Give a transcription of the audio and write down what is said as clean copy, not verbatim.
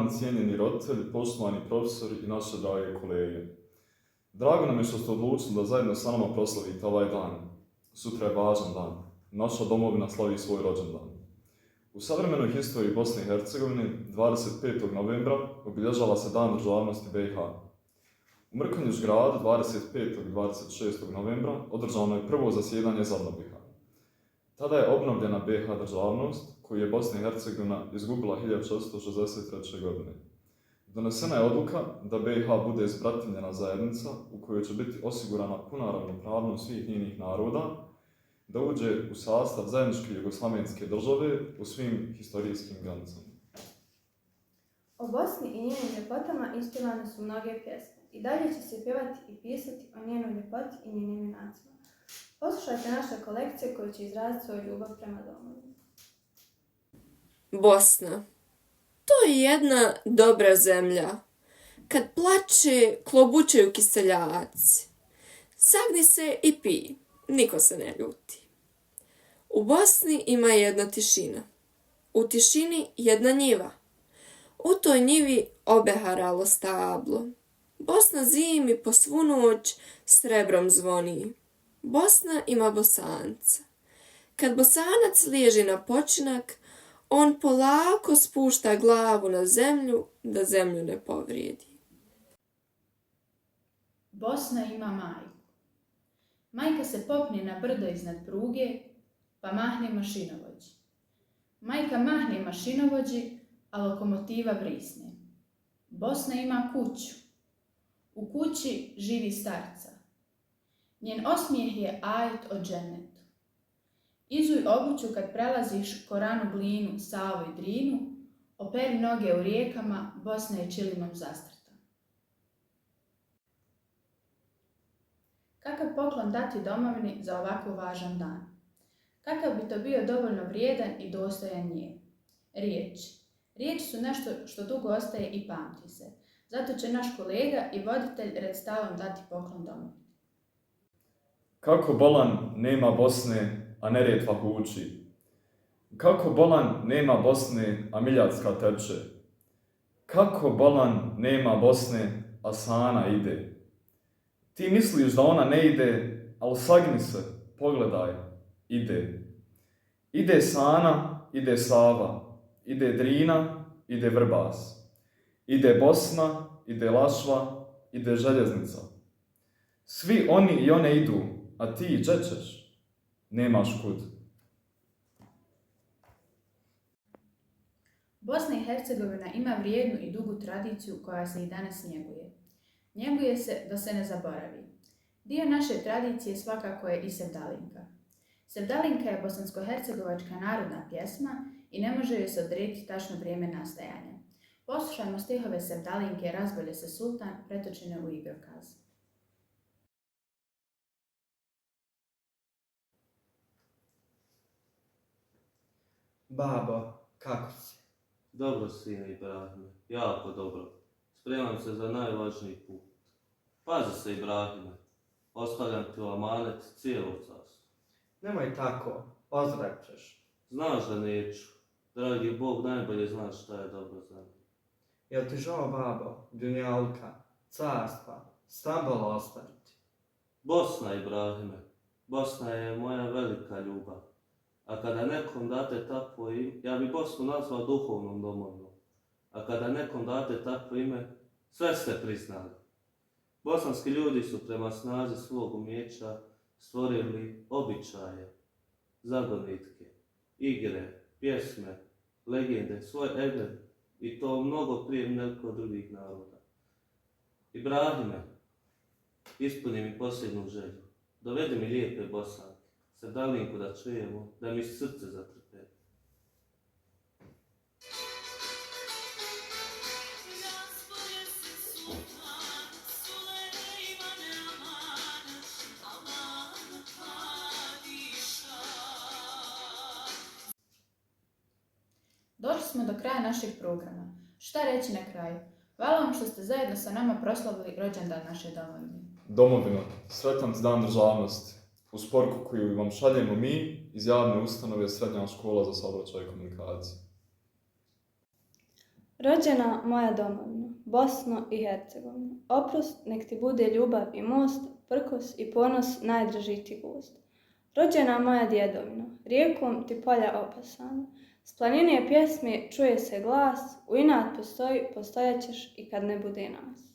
dan, cijenjeni roditelji, poštovani profesori i naše drage kolege. Drago nam je što ste odlučili da zajedno sa nama proslavite ovaj dan. Sutra je važan dan. Naša domovina slavi svoj rođendan. U savremenoj historiji Bosne i Hercegovine 25. novembra obilježava se Dan državnosti BiH. U Mrkonjić gradu 25. i 26. novembra održano je prvo zasjedanje ZAVNO BiH. Tada je obnovljena BiH državnost koju je Bosna i Hercegovina izgubila 1663. godine. Donesena je odluka da BiH bude izbratimljena zajednica u kojoj će biti osigurana puna ravnopravnost svih njenih naroda, da uđe u sastav zajedničke jugoslavenske države u svim historijskim granicama. O Bosni i njenim ljepotama ispjevane su mnoge pjesme. I dalje će se pjevati i pisati o njenoj ljepoti i njenim junacima. Poslušajte naše kolekcije koje će izraziti svoju ljubav prema domovini. Bosna. To je jedna dobra zemlja. Kad plače, klobučaju kiseljaci. Sagni se i pi, niko se ne ljuti. U Bosni ima jedna tišina. U tišini jedna njiva. U toj njivi obeharalo stablo. Bosna zimi po svu noć srebrom zvoni. Bosna ima Bosanca. Kad Bosanac liježi na počinak, on polako spušta glavu na zemlju, da zemlju ne povrijedi. Bosna ima majku. Majka se popne na brdo iznad pruge, pa mahne mašinovođi. Majka mahne mašinovođi, a lokomotiva vrisne. Bosna ima kuću. U kući živi starca. Njen osmijeh je ajet o džennetu. Izuj obuću kad prelaziš Koranu, Glinu, Savu i Drinu, operi noge u rijekama, Bosna je čilimom zastrta. Kakav poklon dati domovini za ovako važan dan? Kakav bi to bio dovoljno vrijedan i dostojan nje? Riječi. Riječi su nešto što dugo ostaje i pamti se. Zato će naš kolega i voditelj Redstavom dati poklon domovini. Kako bolan nema Bosne, a Neretva huči. Kako bolan nema Bosne, a Miljacka teče. Kako bolan nema Bosne, a Sana ide. Ti misliš da ona ne ide, ali sagni se, pogledaj, ide. Ide Sana, ide Sava, ide Drina, ide Vrbas. Ide Bosna, ide Lašva, ide željeznica. Svi oni i one idu, a ti gdje ćeš? Nemaš kud. Bosna i Hercegovina ima vrijednu i dugu tradiciju koja se i danas njeguje. Njeguje se da se ne zaboravi. Dio naše tradicije svakako je i Sevdalinka. Sevdalinka je bosansko-hercegovačka narodna pjesma i ne može joj se odrediti tačno vrijeme nastajanja. Poslušajmo stihove Sevdalinke Razbolje se sultan pretočene u igrokaz. Babo, kako si? Dobro, sine Ibrahime, jako dobro. Spremam se za najvažniji put. Pazi se, Ibrahime, ostavljam ti u amanet cijelo carstvo. Nemoj tako, ozdrav ćeš. Znaš da neću. Dragi Bog najbolje zna šta je dobro za mene. Jel ti žao, babo, dunjalka, carstva, Stambola ostaviti? Bosna, Ibrahime, Bosna je moja velika ljubav. A kada nekom date takvo ime, ja bi Bosnu nazvao duhovnom domovinom. A kada nekom date takvo ime, sve ste priznali. Bosanski ljudi su prema snazi svog umijeća stvorili običaje, zagonitke, igre, pjesme, legende, svoj eden i to mnogo prije nekog drugih naroda. Ibrahime, ispuni mi posljednju želju. Dovedi mi lijepe Bosanke, Sevdalinku da čujemo, da mi srce zatrpe. Došli smo do kraja našeg programa. Šta reći na kraju? Hvala vam što ste zajedno sa nama proslavili rođendan naše domovine. Domovino, sretan ti dan državnosti. Uz poruku koju vam šaljemo mi iz javne ustanove Srednja škola za saobraćaj i komunikaciju. Rođena moja domovino, Bosno i Hercegovino, oprost nek ti bude ljubav i most, prkos i ponos najdraži ti gost. Rođena moja djedovino, rijekom ti polja opasana, s planine pjesme čuje se glas, u inat postoji, postojaćeš i kad ne bude nas.